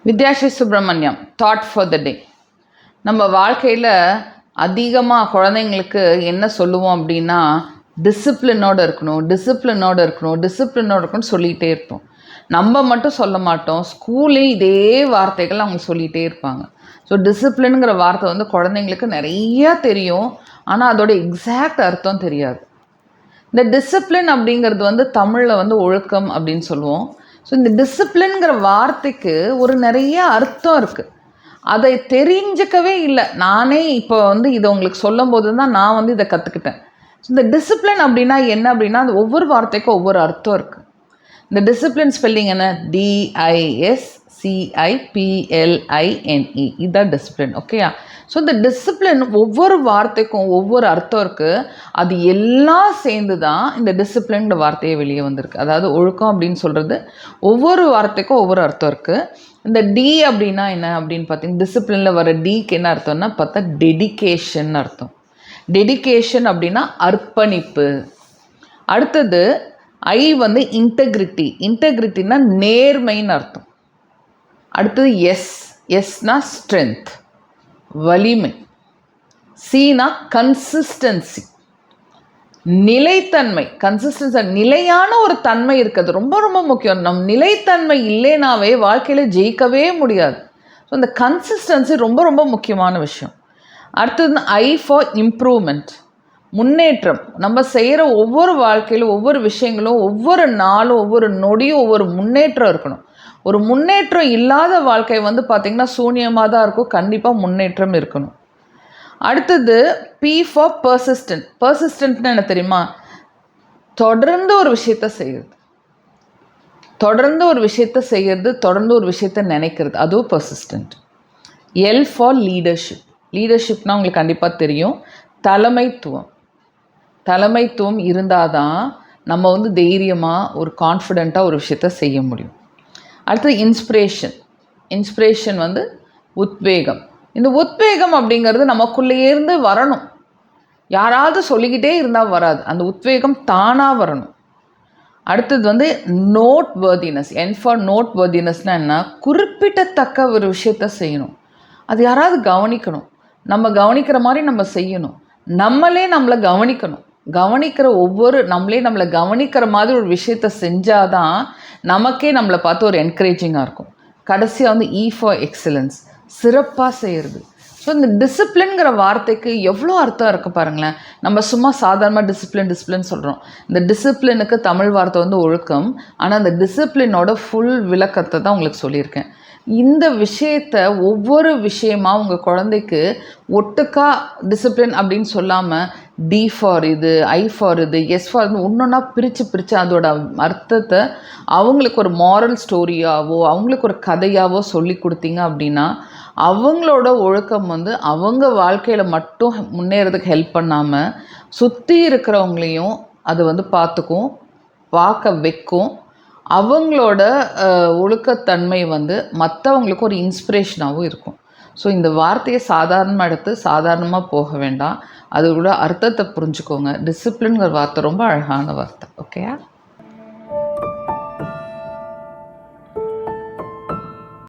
Vidyasri Subramaniam thought for the day. நம்ம வாழ்க்கையில் அதிகமாக குழந்தைங்களுக்கு என்ன சொல்லுவோம் அப்படின்னா, டிசிப்ளினோடு இருக்கணும்னு சொல்லிகிட்டே இருப்போம். நம்ம மட்டும் சொல்ல மாட்டோம், ஸ்கூல்லேயும் இதே வார்த்தைகள் அவங்க சொல்லிகிட்டே இருப்பாங்க. ஸோ டிசிப்ளினுங்கிற வார்த்தை வந்து குழந்தைங்களுக்கு நிறையா தெரியும், ஆனால் அதோட எக்ஸாக்ட் அர்த்தம் தெரியாது. இந்த டிசிப்ளின் அப்படிங்கிறது வந்து தமிழில் வந்து ஒழுக்கம் அப்படின்னு சொல்லுவோம். ஸோ இந்த டிசிப்ளின்ங்கிற வார்த்தைக்கு ஒரு நிறைய அர்த்தம் இருக்குது. அதை தெரிஞ்சிக்கவே இல்லை. நானே இப்போ வந்து இதை உங்களுக்கு சொல்லும் போது தான் நான் வந்து இதை கற்றுக்கிட்டேன். ஸோ இந்த டிசிப்ளின் அப்படின்னா என்ன அப்படின்னா, அது ஒவ்வொரு வார்த்தைக்கும் ஒவ்வொரு அர்த்தம் இருக்குது. இந்த டிசிப்ளின் ஸ்பெல்லிங் என்ன? DISCIPLINE. இதுதான் டிசிப்ளின். ஓகேயா? ஸோ இந்த டிசிப்ளின் ஒவ்வொரு வார்த்தைக்கும் ஒவ்வொரு அர்த்தம் இருக்குது. அது எல்லாம் சேர்ந்து தான் இந்த டிசிப்ளின்ங்கிற வார்த்தையே வெளியே வந்திருக்கு. அதாவது ஒழுக்கம் அப்படின்னு சொல்கிறது ஒவ்வொரு வார்த்தைக்கும் ஒவ்வொரு அர்த்தம் இருக்குது. இந்த டி அப்படின்னா என்ன அப்படின்னு பார்த்தீங்கன்னா, டிசிப்ளினில் வர டிக்கு என்ன அர்த்தம்னா பார்த்தா டெடிகேஷன் அர்த்தம். டெடிகேஷன் அப்படின்னா அர்ப்பணிப்பு. அடுத்தது ஐ வந்து இன்டெகிரிட்டி. இன்டெகிரிட்டின்னா நேர்மைன்னு அர்த்தம். அடுத்தது எஸ்னா ஸ்ட்ரென்த், வலிமை. சீனா கன்சிஸ்டன்சி, நிலைத்தன்மை. கன்சிஸ்டன்சி நிலையான ஒரு தன்மை இருக்குது, ரொம்ப ரொம்ப முக்கியம். நம் நிலைத்தன்மை இல்லைனாவே வாழ்க்கையில் ஜெயிக்கவே முடியாது. ஸோ இந்த கன்சிஸ்டன்சி ரொம்ப ரொம்ப முக்கியமான விஷயம். அடுத்தது ஐ ஃபார் இம்ப்ரூவ்மெண்ட், முன்னேற்றம். நம்ம செய்கிற ஒவ்வொரு வாழ்க்கையிலும் ஒவ்வொரு விஷயங்களும் ஒவ்வொரு நாளும் ஒவ்வொரு நொடியும் ஒவ்வொரு முன்னேற்றம் இருக்கணும். ஒரு முன்னேற்றம் இல்லாத வாழ்க்கை வந்து பார்த்திங்கன்னா சூன்யமாக தான் இருக்கும். கண்டிப்பாக முன்னேற்றம் இருக்கணும். அடுத்தது பி ஃபார் பர்சிஸ்டன்ட். பர்சிஸ்டன்ட்னு என்ன தெரியுமா? தொடர்ந்து ஒரு விஷயத்த செய்கிறது, தொடர்ந்து ஒரு விஷயத்த நினைக்கிறது, அதுவும் பர்சிஸ்டன்ட். L for leadership. லீடர்ஷிப்னால் உங்களுக்கு கண்டிப்பாக தெரியும், தலைமைத்துவம். தலைமைத்துவம் இருந்தால் தான் நம்ம வந்து தைரியமாக ஒரு கான்ஃபிடெண்ட்டாக ஒரு விஷயத்த செய்ய முடியும். அடுத்தது இன்ஸ்பிரேஷன். இன்ஸ்பிரேஷன் வந்து உத்வேகம். இந்த உத்வேகம் அப்படிங்கிறது நமக்குள்ளேயே இருந்து வரணும். யாராவது சொல்லிக்கிட்டே இருந்தால் வராது, அந்த உத்வேகம் தானாக வரணும். அடுத்தது வந்து note worthiness. N for note வர்தினஸ்னால் என்ன? குறிப்பிடத்தக்க ஒரு விஷயத்த செய்யணும், அது யாராவது கவனிக்கணும், நம்ம கவனிக்கிற மாதிரி நம்ம செய்யணும், நம்மளே நம்மளை கவனிக்கணும். நம்மளை கவனிக்கிற மாதிரி ஒரு விஷயத்த செஞ்சாதான் நமக்கே நம்மளை பார்த்து ஒரு என்கரேஜிங்காக இருக்கும். கடைசியாக வந்து இ ஃபார் எக்ஸலன்ஸ், சிறப்பாக செய்கிறது. ஸோ இந்த டிசிப்ளின்ங்கிற வார்த்தைக்கு எவ்வளோ அர்த்தம் இருக்குது பாருங்களேன். நம்ம சும்மா சாதாரணமாக டிசிப்ளின் சொல்கிறோம். இந்த டிசிப்ளினுக்கு தமிழ் வார்த்தை வந்து ஒழுக்கம். ஆனால் அந்த டிசிப்ளினோட ஃபுல் விளக்கத்தை தான் உங்களுக்கு சொல்லியிருக்கேன். இந்த விஷயத்தை ஒவ்வொரு விஷயமாக உங்கள் குழந்தைக்கு ஒட்டுக்கா டிசிப்ளின் அப்படின்னு சொல்லாமல் டி ஃபார் இது, ஐ ஃபார் இது, எஸ் ஃபார் இது ஒன்றொன்னா பிரித்து அதோட அர்த்தத்தை அவங்களுக்கு ஒரு மாரல் ஸ்டோரியாவோ அவங்களுக்கு ஒரு கதையாவோ சொல்லி கொடுத்தீங்க அப்படின்னா அவங்களோட ஒழுக்கம் வந்து அவங்க வாழ்க்கையில் மட்டும் முன்னேறதுக்கு ஹெல்ப் பண்ணாமல் சுற்றி இருக்கிறவங்களையும் அது வந்து பார்க்க வைக்கும். அவங்களோட ஒழுக்கத்தன்மை வந்து மற்றவங்களுக்கு ஒரு இன்ஸ்பிரேஷனாகவும் இருக்கும். ஸோ இந்த வார்த்தையை சாதாரணமாக எடுத்து சாதாரணமாக போக வேண்டாம், அதோட அர்த்தத்தை புரிஞ்சுக்கோங்க. டிசிப்ளின்ங்கிற வார்த்தை ரொம்ப அழகான வார்த்தை. ஓகேயா?